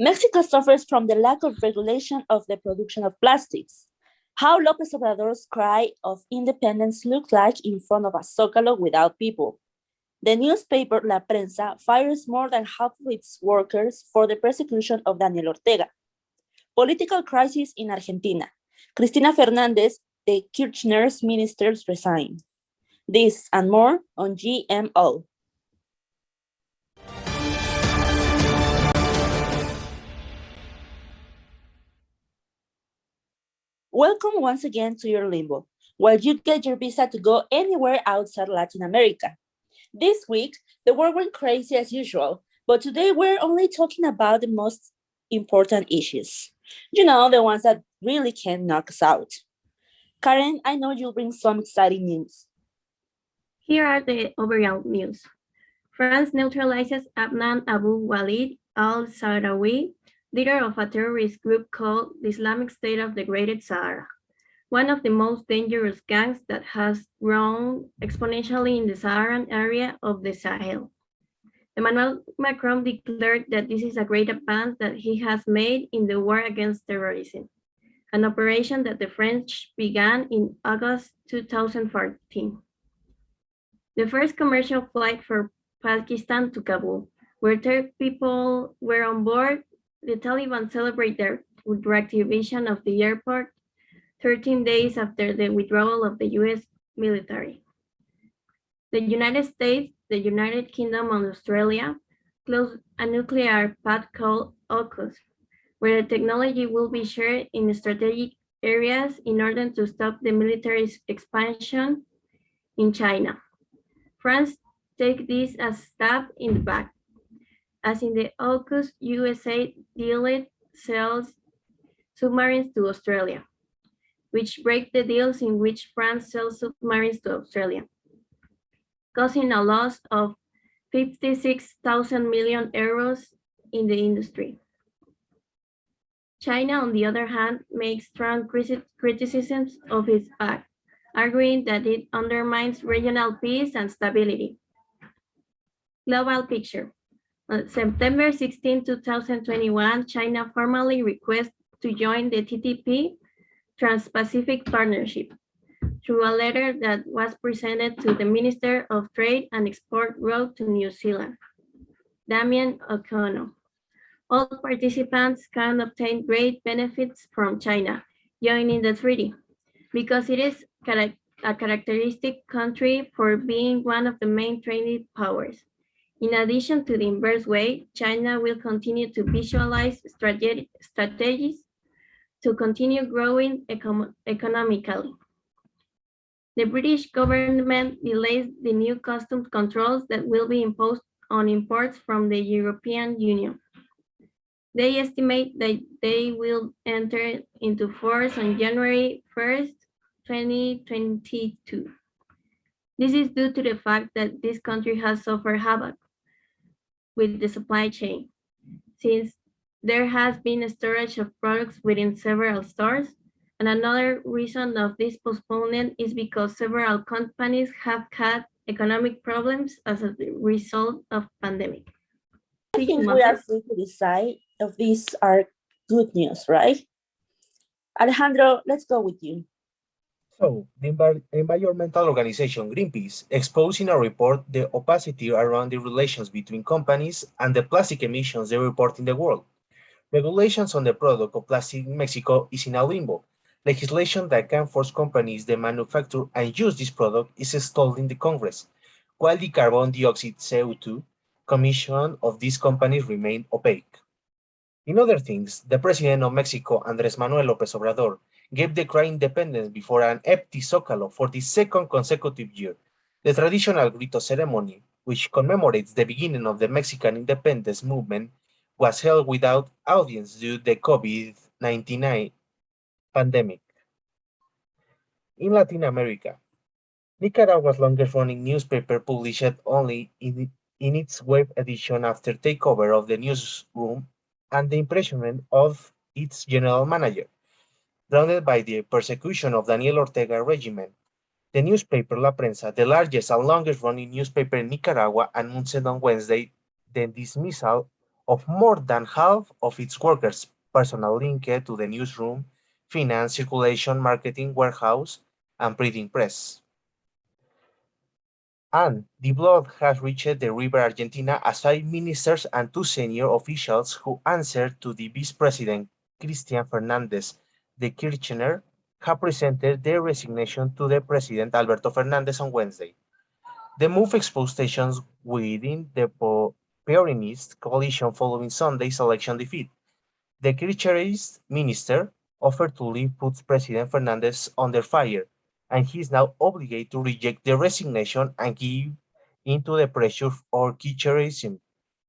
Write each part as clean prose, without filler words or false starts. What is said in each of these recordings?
Mexico suffers from the lack of regulation of the production of plastics. How López Obrador's cry of independence looked like in front of a zócalo without people. The newspaper La Prensa fires more than half of its workers for the persecution of Daniel Ortega. Political crisis in Argentina. Cristina Fernández, the Kirchner's ministers resign. This and more on GMO. Welcome once again to your limbo, where you get your visa to go anywhere outside Latin America. This week, the world went crazy as usual, but today we're only talking about the most important issues. You know, the ones that really can knock us out. Karen, I know you'll bring some exciting news. Here are the overall news. France neutralizes Adnan Abu Walid al-Sahrawi, leader of a terrorist group called the Islamic State of the Greater Sahara, one of the most dangerous gangs that has grown exponentially in the Saharan area of the Sahel. Emmanuel Macron declared that this is a great advance that he has made in the war against terrorism, an operation that the French began in August 2014. The first commercial flight for Pakistan to Kabul, where 30 people were on board, the Taliban celebrate their reactivation of the airport 13 days after the withdrawal of the US military. The United States, the United Kingdom, and Australia closed a nuclear pact called AUKUS, where the technology will be shared in strategic areas in order to stop the military expansion in China. France take this as a stab in the back, as in the AUKUS, USA deal sells submarines to Australia, which break the deals in which France sells submarines to Australia, causing a loss of 56,000 million euros in the industry. China, on the other hand, makes strong criticisms of its pact, arguing that it undermines regional peace and stability. Global picture. On September 16, 2021, China formally requested to join the TPP, Trans-Pacific Partnership, through a letter that was presented to the Minister of Trade and Export wrote to New Zealand, Damien O'Connell. All participants can obtain great benefits from China joining the treaty because it is a characteristic country for being one of the main trading powers. In addition to the inverse way, China will continue to visualize strategies to continue growing economically. The British government delays the new customs controls that will be imposed on imports from the European Union. They estimate that they will enter into force on January 1st, 2022. This is due to the fact that this country has suffered havoc with the supply chain, since there has been a storage of products within several stores. And another reason of this postponement is because several companies have had economic problems as a result of pandemic. I think we are free to decide if these are good news, right? Alejandro, let's go with you. So, the environmental organization Greenpeace exposed in a report the opacity around the relations between companies and the plastic emissions they report in the world. Regulations on the product of plastic in Mexico is in a limbo. Legislation that can force companies that manufacture and use this product is stalled in the Congress, while the carbon dioxide CO2 commission of these companies remain opaque. In other things, the president of Mexico, Andrés Manuel López Obrador, gave the cry independence before an empty Zócalo for the second consecutive year. The traditional grito ceremony, which commemorates the beginning of the Mexican independence movement, was held without audience due to the COVID-19 pandemic. In Latin America, Nicaragua's longest-running newspaper published only in its web edition after takeover of the newsroom and the imprisonment of its general manager. Grounded by the persecution of Daniel Ortega regime, the newspaper La Prensa, the largest and longest-running newspaper in Nicaragua, announced on Wednesday the dismissal of more than half of its workers, personnel linked to the newsroom, finance, circulation, marketing, warehouse, and printing press. And the blood has reached the river Argentina as 5 ministers and 2 senior officials who answered to the Vice President Christian Fernandez de Kirchner have presented their resignation to the President Alberto Fernandez on Wednesday. The move exposed tensions within the Peronist coalition following Sunday's election defeat. The Kirchnerist minister offered to leave puts President Fernandez under fire, and he is now obligated to reject the resignation and give into the pressure or Kirchnerism.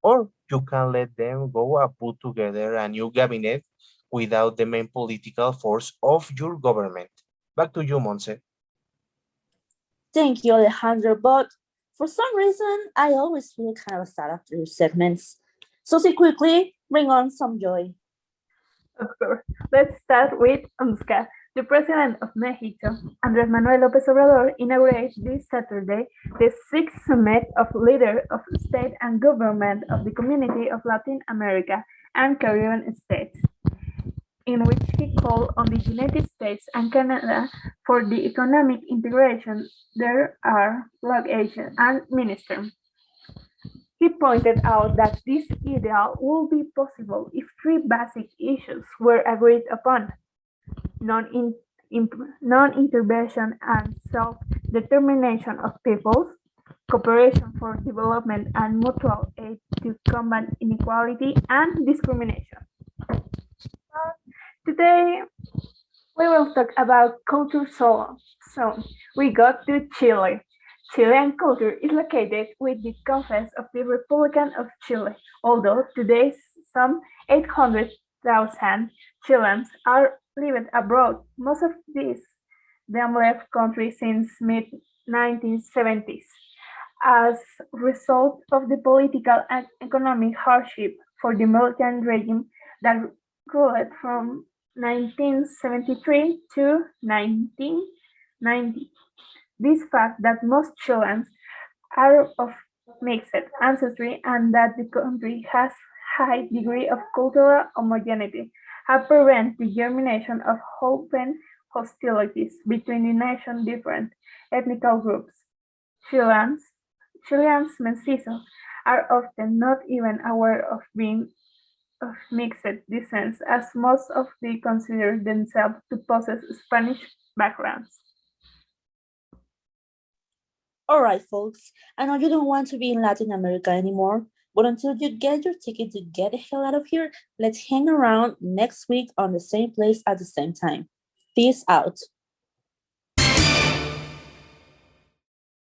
Or you can let them go and put together a new cabinet without the main political force of your government. Back to you, Monse. Thank you, Alejandro. But for some reason, I always feel kind of sad after your segments. So say quickly, bring on some joy. Of course. Let's start with UNSCA. The President of Mexico, Andrés Manuel López Obrador, inaugurated this Saturday the 6th Summit of Leaders of State and Government of the Community of Latin America and Caribbean States, in which he called on the United States and Canada for the economic integration. There are bloc agents and ministers. He pointed out that this ideal would be possible if three basic issues were agreed upon: non-intervention and self-determination of peoples, cooperation for development and mutual aid to combat inequality and discrimination. Today, we will talk about culture zone. So, we got to Chile. Chilean culture is located with the confines of the Republic of Chile, although today some 800,000 Chileans are living abroad. Most of these them left country since mid-1970s as a result of the political and economic hardship for the military regime that ruled from 1973 to 1990. This fact that most Chileans are of mixed ancestry and that the country has high degree of cultural homogeneity have prevented the germination of open hostilities between the nation's different ethnic groups. Chileans mestizos are often not even aware of being of mixed descent, as most of them consider themselves to possess Spanish backgrounds. All right, folks, I know you don't want to be in Latin America anymore, but until you get your ticket to get the hell out of here, let's hang around next week on the same place at the same time. Peace out.